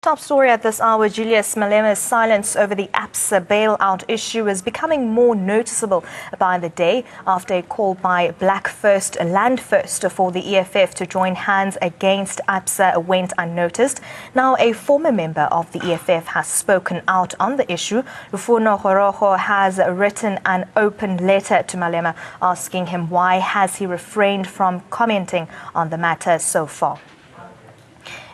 Top story at this hour, Julius Malema's silence over the ABSA bailout issue is becoming more noticeable by the day after a call by Black First, Land First for the EFF to join hands against ABSA went unnoticed. Now, a former member of the EFF has spoken out on the issue. Lufuno Gorogo has written an open letter to Malema asking him why has he refrained from commenting on the matter so far.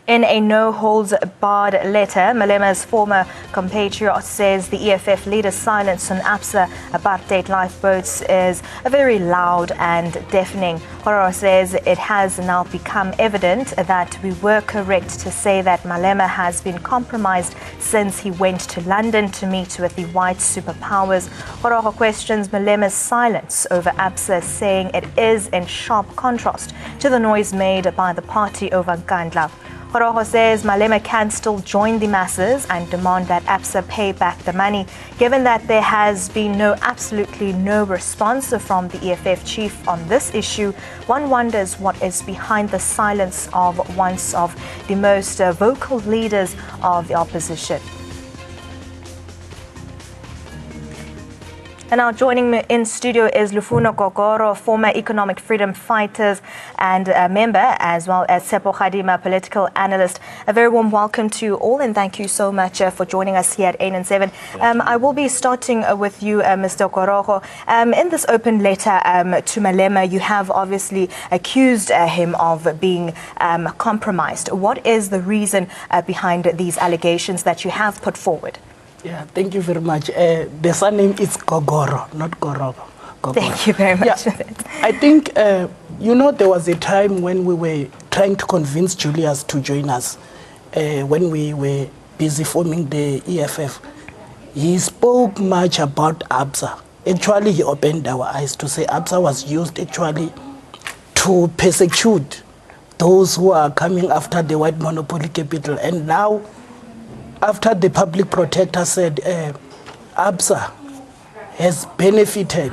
In a no-holds-barred letter, Malema's former compatriot says the EFF leader's silence on ABSA apartheid lifeboats is very loud and deafening. Gorogo says it has now become evident that we were correct to say that Malema has been compromised since he went to London to meet with the white superpowers. Gorogo questions Malema's silence over ABSA, saying it is in sharp contrast to the noise made by the party over Nkandla. Gorogo says Malema can still join the masses and demand that ABSA pay back the money. Given that there has been absolutely no response from the EFF chief on this issue, one wonders what is behind the silence of one of the most vocal leaders of the opposition. And now joining me in studio is Lufuno Gorogo, former economic freedom fighters and member, as well as Tsepo Khadima, political analyst. A very warm welcome to you all, and thank you so much for joining us here at 8 and 7. I will be starting with you, Mr. Gorogo. In this open letter to Malema, you have obviously accused him of being compromised. What is the reason behind these allegations that you have put forward? Yeah, thank you very much. The surname is Gogoro, not Gorogo. Thank you very much for that. I think, there was a time when we were trying to convince Julius to join us when we were busy forming the EFF. He spoke much about ABSA. Actually, he opened our eyes to say ABSA was used actually to persecute those who are coming after the white monopoly capital. And now, after the public protector said ABSA has benefited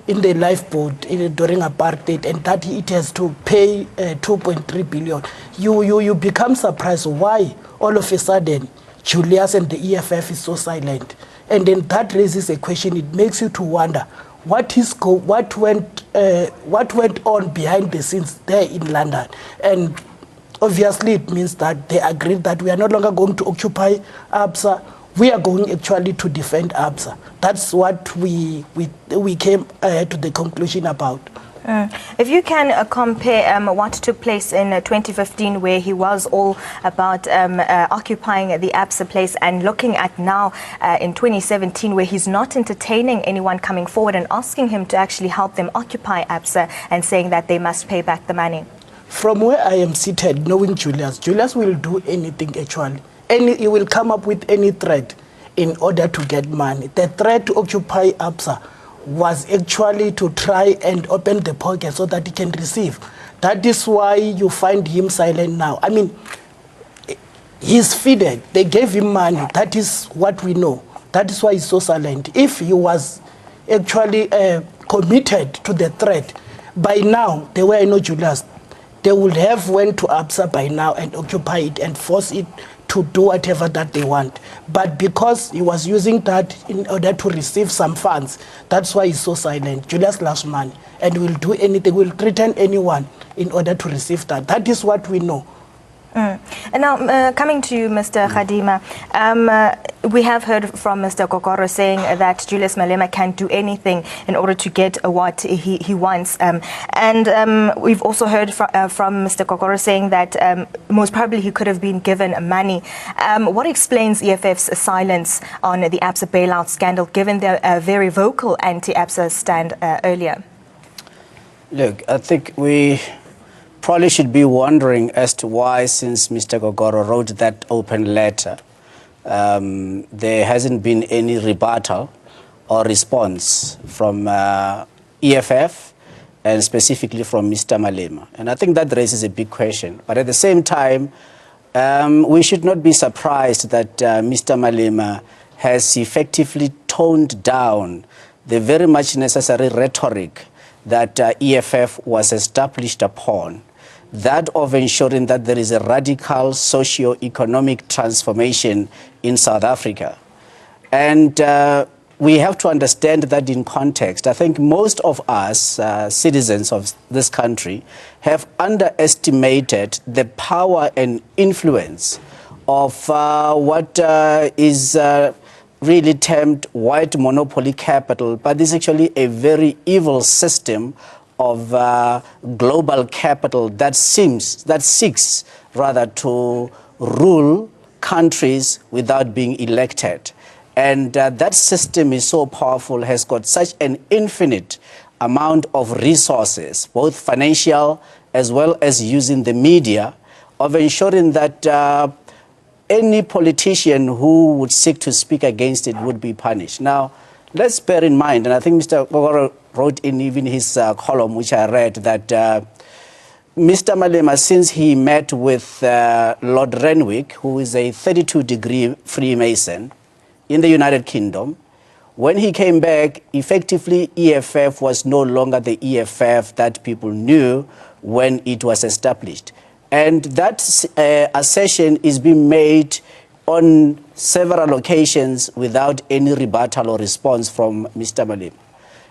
in the lifeboat during apartheid and that it has to pay 2.3 billion, you become surprised why all of a sudden Julius and the EFF is so silent. And then that raises a question. It makes you to wonder what went on behind the scenes there in London. And obviously, it means that they agreed that we are no longer going to occupy ABSA. We are going actually to defend ABSA. That's what we came to the conclusion about. If you can compare what took place in 2015, where he was all about occupying the ABSA place, and looking at now in 2017, where he's not entertaining anyone coming forward and asking him to actually help them occupy ABSA and saying that they must pay back the money. From where I am seated, knowing Julius will do anything actually. He will come up with any threat in order to get money. The threat to occupy ABSA was actually to try and open the pocket so that he can receive. That is why you find him silent now. I mean, he's feeded. They gave him money. That is what we know. That is why he's so silent. If he was actually committed to the threat, by now, the way I know Julius, they would have went to ABSA by now and occupy it and force it to do whatever that they want. But because he was using that in order to receive some funds, that's why he's so silent. Julius loves money and will do anything, will threaten anyone in order to receive that. That is what we know. And now, coming to you, Mr. Khadima, we have heard from Mr. Gorogo saying that Julius Malema can do anything in order to get what he wants. And we've also heard from Mr. Gorogo saying that most probably he could have been given money. What explains EFF's silence on the ABSA bailout scandal, given their very vocal anti-ABSA stand earlier? Look, I think we probably should be wondering as to why, since Mr. Gorogo wrote that open letter, there hasn't been any rebuttal or response from EFF and specifically from Mr. Malema. And I think that raises a big question. But at the same time, we should not be surprised that Mr. Malema has effectively toned down the very much necessary rhetoric that EFF was established upon that of ensuring that there is a radical socio-economic transformation in South Africa. And we have to understand that in context. I think most of us, citizens of this country, have underestimated the power and influence of what is really termed white monopoly capital, but is actually a very evil system of global capital that seeks rather to rule countries without being elected. And that system is so powerful, has got such an infinite amount of resources, both financial as well as using the media, of ensuring that any politician who would seek to speak against it would be punished. Now, let's bear in mind, and I think Mr. Gogoro wrote in even his column, which I read, that Mr. Malema, since he met with Lord Renwick, who is a 32-degree Freemason in the United Kingdom, when he came back, effectively EFF was no longer the EFF that people knew when it was established. And that assertion is being made on several occasions without any rebuttal or response from Mr. Malema.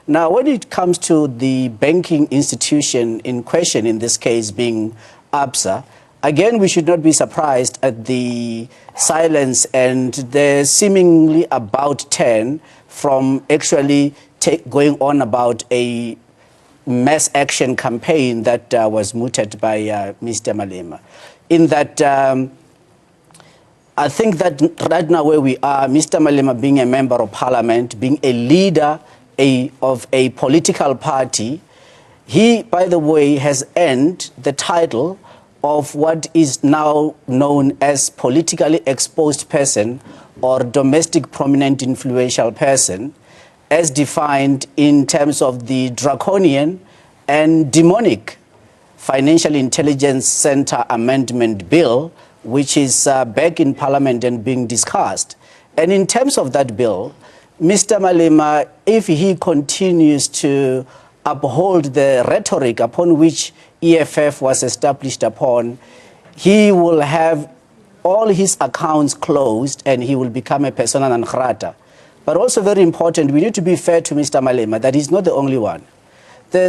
Now, when it comes to the banking institution in question, in this case being ABSA, again, we should not be surprised at the silence and the seemingly about turn from actually going on about a mass action campaign that was mooted by Mr. Malema. In that, I think that right now where we are, Mr. Malema being a member of parliament, being a leader of a political party, he, by the way, has earned the title of what is now known as politically exposed person or domestic prominent influential person, as defined in terms of the draconian and demonic Financial Intelligence Center Amendment Bill, which is back in Parliament and being discussed. And in terms of that bill, Mr. Malema, if he continues to uphold the rhetoric upon which EFF was established upon, he will have all his accounts closed and he will become a persona non grata. But also very important, we need to be fair to Mr. Malema that he's not the only one. The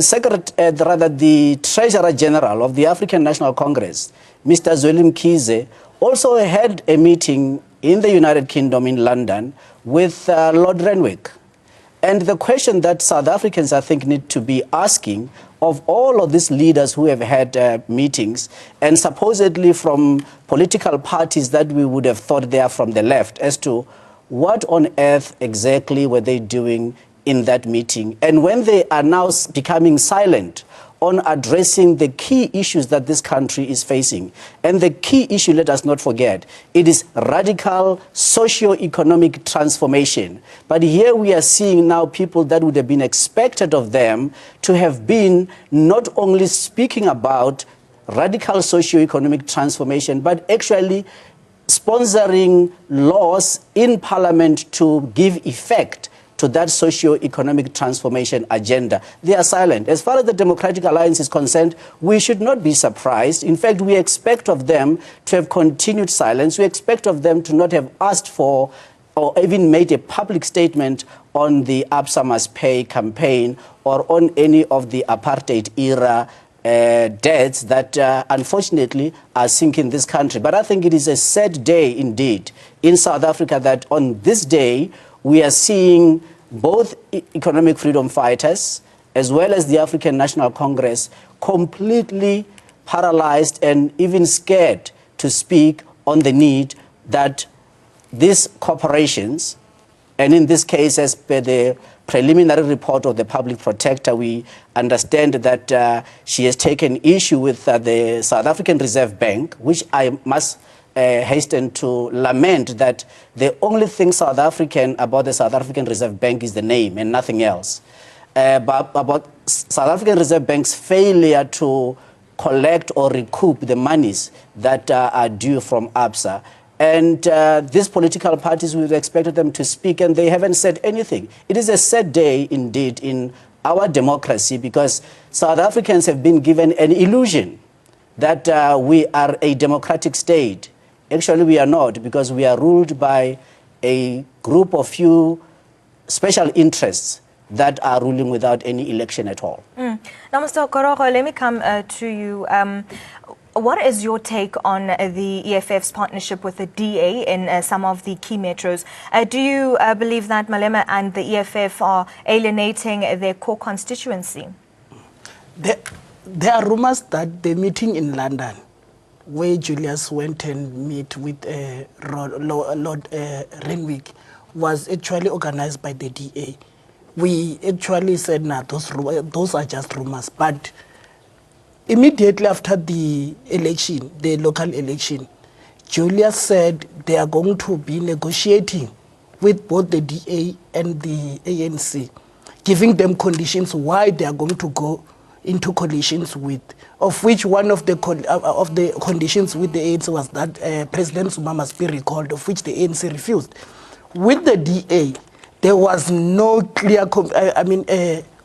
Treasurer General of the African National Congress, Mr. Zweli Mkhize, also had a meeting in the United Kingdom in London with Lord Renwick. And the question that South Africans, I think, need to be asking of all of these leaders who have had meetings, and supposedly from political parties that we would have thought they are from the left, as to what on earth exactly were they doing in that meeting. And when they are now becoming silent on addressing the key issues that this country is facing. And the key issue, let us not forget, it is radical socio-economic transformation. But here we are seeing now people that would have been expected of them to have been not only speaking about radical socio-economic transformation, but actually sponsoring laws in Parliament to give effect to that socio-economic transformation agenda. They are silent. As far as the Democratic Alliance is concerned, we should not be surprised. In fact, we expect of them to have continued silence. We expect of them to not have asked for or even made a public statement on the ABSA Must Pay campaign or on any of the apartheid era debts that unfortunately are sinking this country. But I think it is a sad day indeed in South Africa that on this day we are seeing both economic freedom fighters as well as the African National Congress completely paralyzed and even scared to speak on the need that these corporations, and in this case, as per the preliminary report of the public protector, we understand that she has taken issue with the South African Reserve Bank, which I must hasten to lament that the only thing South African about the South African Reserve Bank is the name and nothing else. But about South African Reserve Bank's failure to collect or recoup the monies that are due from ABSA. And these political parties, we expected them to speak, and they haven't said anything. It is a sad day indeed in our democracy because South Africans have been given an illusion that we are a democratic state. Actually, we are not, because we are ruled by a group of few special interests that are ruling without any election at all. Now, Mr. Okorogo, let me come to you. What is your take on the EFF's partnership with the DA in some of the key metros? Do you believe that Malema and the EFF are alienating their core constituency? There are rumors that the meeting in London, where Julius went and met with Lord Renwick, was actually organized by the DA. We actually said, nah, those are just rumors. But immediately after the election, the local election, Julius said they are going to be negotiating with both the DA and the ANC, giving them conditions why they are going to go into coalitions with, of which one of the conditions with the ANC was that President Zuma must be recalled, of which the ANC refused. With the DA, there was no clear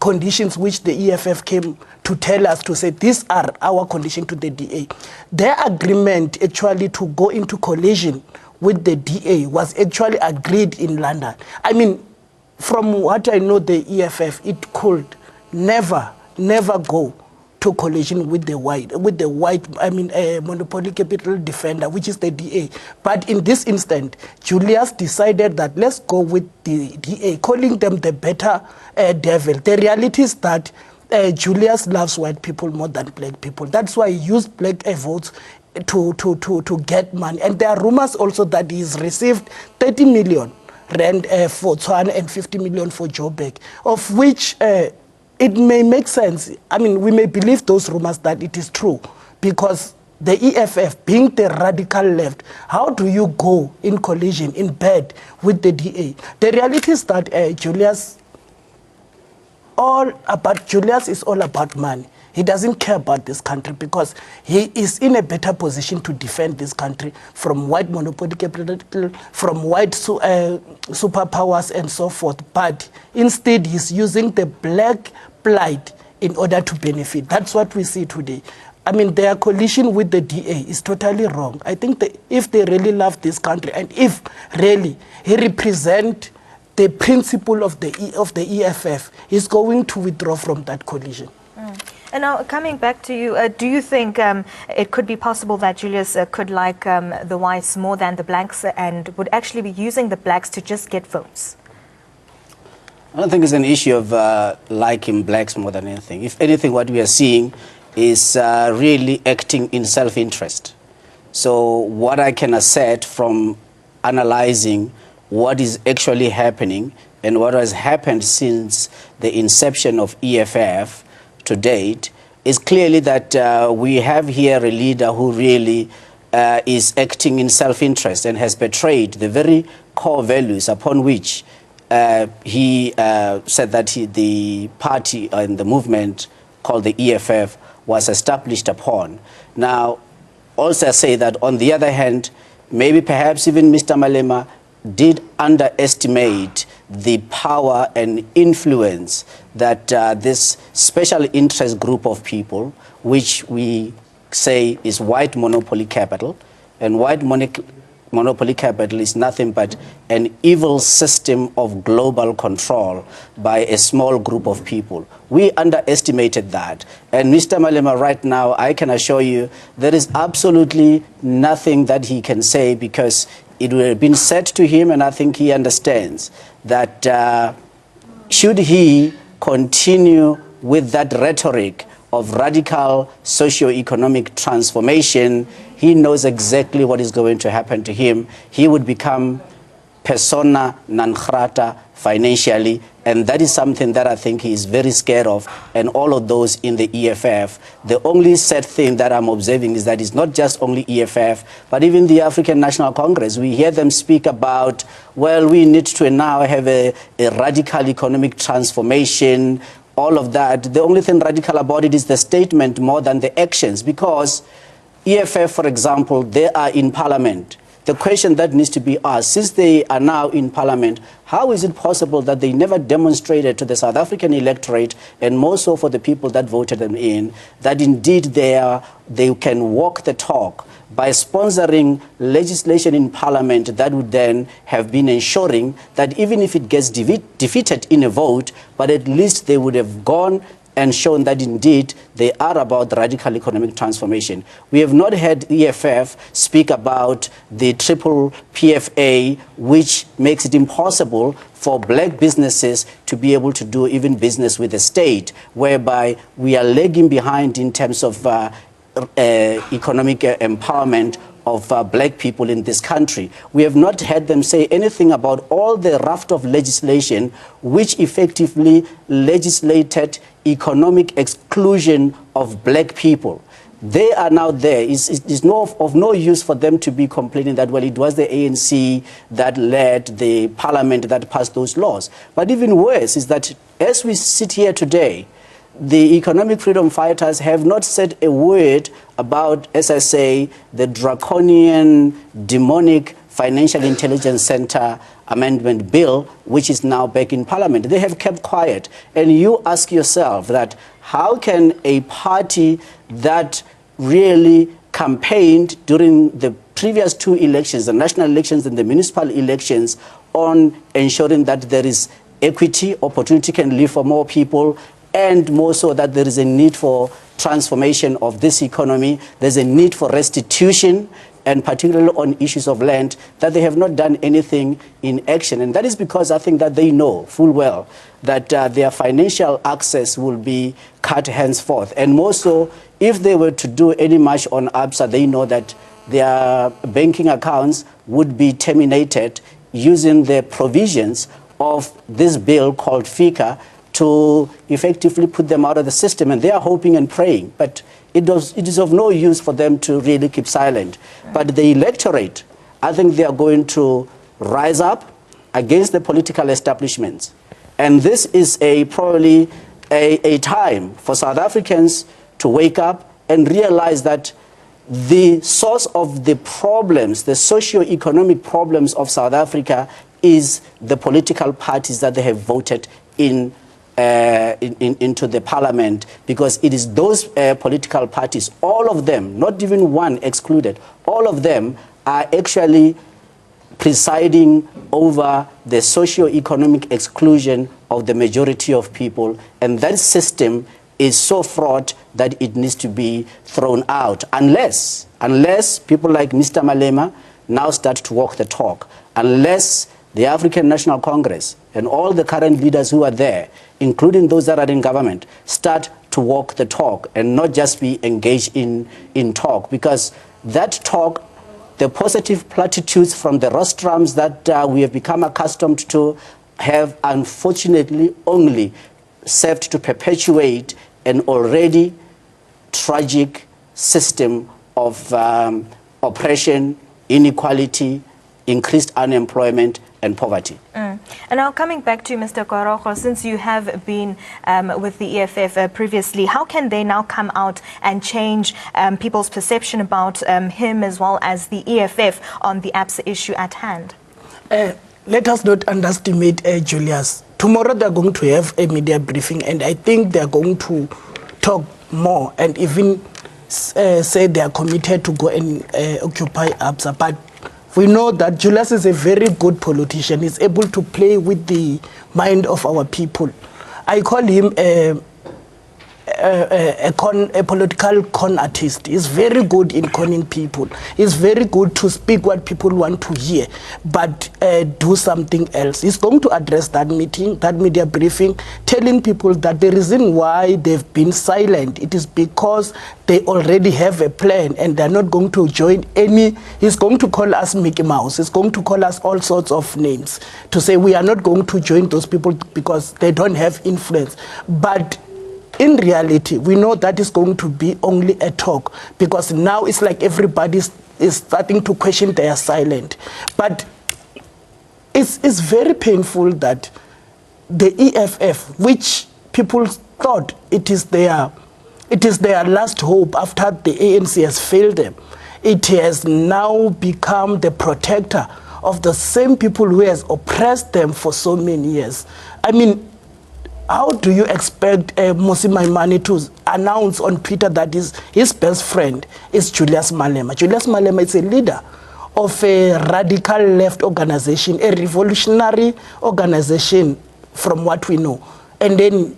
conditions which the EFF came to tell us to say these are our conditions to the DA. Their agreement actually to go into coalition with the DA was actually agreed in London. I mean, from what I know, the EFF, it could never go to coalition with the white monopoly capital defender, which is the DA. But in this instant, Julius decided that let's go with the DA, calling them the better devil. The reality is that Julius loves white people more than black people. That's why he used black votes to get money. And there are rumors also that he's received 30 million rand for Tswana and 50 million for Joburg, of which it may make sense. I mean, we may believe those rumors that it is true, because the EFF, being the radical left, how do you go in collision, in bed with the DA? The reality is that Julius is all about money. He doesn't care about this country because he is in a better position to defend this country from white monopoly capital, from white superpowers and so forth. But instead, he's using the black plight in order to benefit. That's what we see today. I mean, their coalition with the DA is totally wrong. I think that if they really love this country and if really he represents the principle of the EFF, he's going to withdraw from that coalition. And now, coming back to you, do you think it could be possible that Julius could like the whites more than the blacks and would actually be using the blacks to just get votes? I don't think it's an issue of liking blacks more than anything. If anything, what we are seeing is really acting in self-interest. So what I can assert from analyzing what is actually happening and what has happened since the inception of EFF to date is clearly that we have here a leader who really is acting in self-interest and has betrayed the very core values upon which he said that the party and the movement called the EFF was established upon. Now, also say that on the other hand, maybe perhaps even Mr. Malema did underestimate the power and influence that this special interest group of people, which we say is white monopoly capital, and white monopoly capital is nothing but an evil system of global control by a small group of people. We underestimated that. And Mr. Malema right now, I can assure you, there is absolutely nothing that he can say, because it will have been said to him, and I think he understands that should he continue with that rhetoric of radical socio-economic transformation, he knows exactly what is going to happen to him. He would become persona non grata financially, and that is something that I think he is very scared of, and all of those in the EFF. The only sad thing that I'm observing is that it's not just only EFF, but even the African National Congress. We hear them speak about, well, we need to now have a radical economic transformation, all of that. The only thing radical about it is the statement more than the actions, because EFF, for example, they are in parliament. the question that needs to be asked, since they are now in parliament, how is it possible that they never demonstrated to the South African electorate, and more so for the people that voted them in, that indeed they can walk the talk by sponsoring legislation in parliament that would then have been ensuring that even if it gets defeated in a vote, but at least they would have gone and shown that indeed they are about radical economic transformation. We have not had EFF speak about the triple PFA, which makes it impossible for black businesses to be able to do even business with the state, whereby we are lagging behind in terms of economic empowerment of black people in this country. We have not had them say anything about all the raft of legislation which effectively legislated economic exclusion of black people. They are now there. It's of no use for them to be complaining that, well, it was the ANC that led the parliament that passed those laws. But even worse is that as we sit here today, the economic freedom fighters have not said a word about, as I say, the draconian, demonic Financial Intelligence Center Amendment Bill, which is now back in Parliament. They have kept quiet. And you ask yourself that how can a party that really campaigned during the previous two elections, the national elections and the municipal elections, on ensuring that there is equity, opportunity can live for more people, and more so that there is a need for transformation of this economy, there's a need for restitution, and particularly on issues of land, that they have not done anything in action. And that is because I think that they know full well that their financial access will be cut henceforth. And more so, if they were to do any much on ABSA, they know that their banking accounts would be terminated using the provisions of this bill called FICA to effectively put them out of the system. And they are hoping and praying. But it is of no use for them to really keep silent. But the electorate, I think they are going to rise up against the political establishments. And this is probably a time for South Africans to wake up and realize that the source of the problems, the socio-economic problems of South Africa, is the political parties that they have voted into the parliament, because it is those political parties, all of them, not even one excluded, all of them are actually presiding over the socio-economic exclusion of the majority of people, and that system is so fraught that it needs to be thrown out, unless people like Mr. Malema now start to walk the talk, unless the African National Congress and all the current leaders who are there, including those that are in government, start to walk the talk and not just be engaged in talk. Because that talk, the positive platitudes from the rostrums that we have become accustomed to, have unfortunately only served to perpetuate an already tragic system of oppression, inequality, increased unemployment, and poverty. And now coming back to Mr. Gorogo, since you have been with the EFF previously, how can they now come out and change people's perception about him as well as the EFF on the ABSA issue at hand? Let us not underestimate Julius. Tomorrow they're going to have a media briefing, and I think they're going to talk more and even say they are committed to go and occupy ABSA. But we know that Julius is a very good politician. He's able to play with the mind of our people. I call him a political con artist. He's very good in conning people. He's very good to speak what people want to hear, but do something else. He's going to address that meeting, that media briefing, telling people that the reason why they've been silent, it is because they already have a plan and they're not going to join any. He's going to call us Mickey Mouse. He's going to call us all sorts of names to say we are not going to join those people because they don't have influence. But in reality, we know that is going to be only a talk, because now it's like everybody is starting to question their silent. But it's very painful that the EFF, which people thought it is their last hope after the ANC has failed them, it has now become the protector of the same people who has oppressed them for so many years. I mean, how do you expect Mmusi Maimane to announce on Twitter that his best friend is Julius Malema? Julius Malema is a leader of a radical left organization, a revolutionary organization from what we know. And then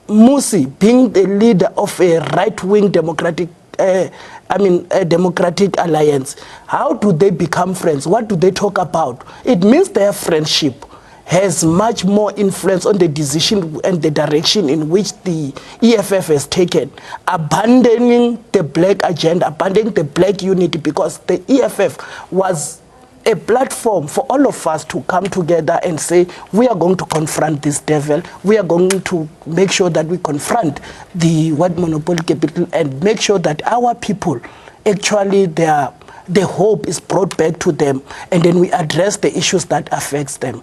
Mmusi being the leader of a right-wing democratic a democratic alliance. How do they become friends? What do they talk about? It means their friendship has much more influence on the decision and the direction in which the EFF has taken, abandoning the black agenda, abandoning the black unity, because the EFF was a platform for all of us to come together and say, we are going to confront this devil, we are going to make sure that we confront the white monopoly capital and make sure that our people, actually the hope is brought back to them, and then we address the issues that affects them,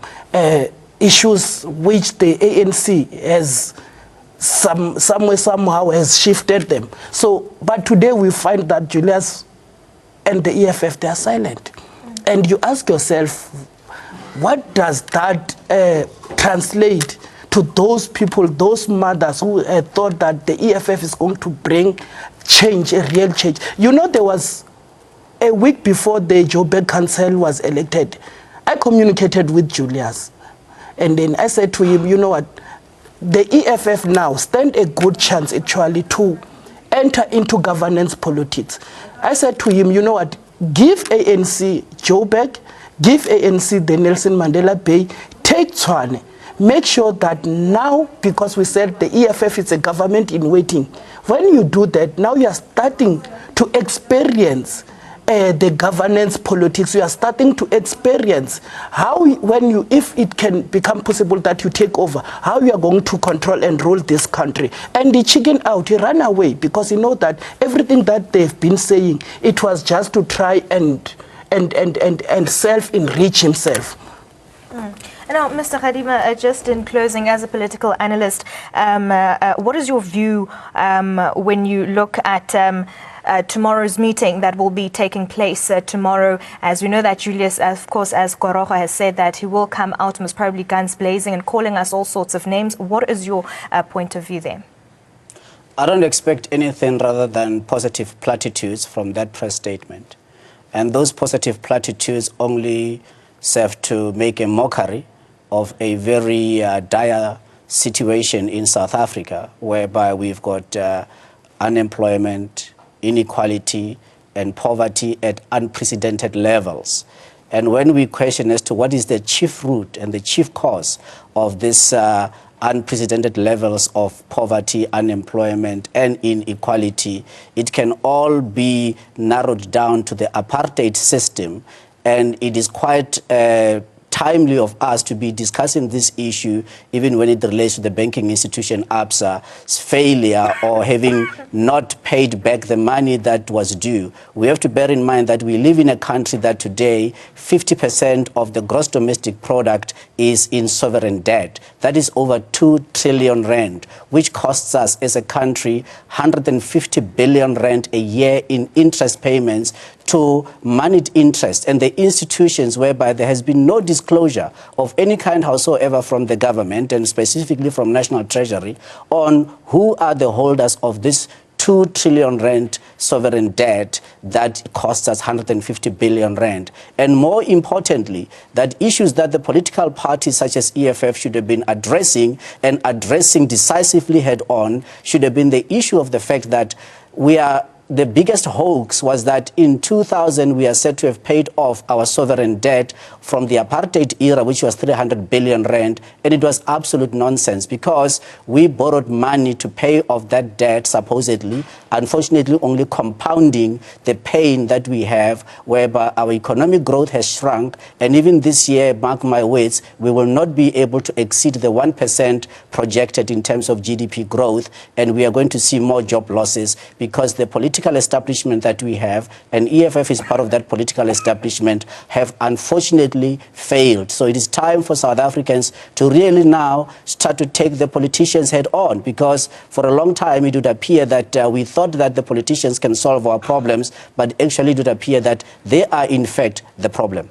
issues which the ANC has somehow has shifted them. So, but today we find that Julius and the EFF, they are silent. And you ask yourself, what does that translate to those people, those mothers who thought that the EFF is going to bring change, a real change? You know, there was a week before the Joburg Council was elected, I communicated with Julius. And then I said to him, you know what, the EFF now stand a good chance actually to enter into governance politics. I said to him, you know what, give ANC Joburg, give ANC the Nelson Mandela Bay, take Tshwane. Make sure that now, because we said the EFF is a government in waiting, when you do that, now you are starting to experience the governance politics. You are starting to experience how, if it can become possible that you take over, how you are going to control and rule this country. And the chicken out, he ran away because he know that everything that they've been saying, it was just to try and self-enrich himself. And now, Mr. Khadima, just in closing, as a political analyst, what is your view when you look at tomorrow's meeting that will be taking place tomorrow, as we know that Julius, of course, as Goroho has said, that he will come out most probably guns blazing and calling us all sorts of names. What is your point of view there? I don't expect anything rather than positive platitudes from that press statement. And those positive platitudes only serve to make a mockery of a very dire situation in South Africa, whereby we've got unemployment, inequality and poverty at unprecedented levels. And when we question as to what is the chief root and the chief cause of this unprecedented levels of poverty, unemployment and inequality, it can all be narrowed down to the apartheid system. And it is quite timely of us to be discussing this issue, even when it relates to the banking institution ABSA's failure or having not paid back the money that was due. We have to bear in mind that we live in a country that today 50% of the gross domestic product is in sovereign debt. That is over 2 trillion rand, which costs us as a country 150 billion rand a year in interest payments to moneyed interest, and the institutions whereby there has been no disclosure of any kind whatsoever from the government and specifically from National Treasury on who are the holders of this 2 trillion rand sovereign debt that costs us 150 billion rand. And more importantly, that issues that the political parties such as EFF should have been addressing and addressing decisively head on should have been the issue of the fact that the biggest hoax was that in 2000 we are said to have paid off our sovereign debt from the apartheid era, which was 300 billion rand, and it was absolute nonsense because we borrowed money to pay off that debt supposedly, unfortunately only compounding the pain that we have, whereby our economic growth has shrunk, and even this year, mark my words, we will not be able to exceed the 1% projected in terms of GDP growth, and we are going to see more job losses because the political political establishment that we have, and EFF is part of that political establishment, have unfortunately failed. So it is time for South Africans to really now start to take the politicians head on, because for a long time it would appear that we thought that the politicians can solve our problems, but actually it would appear that they are in fact the problem.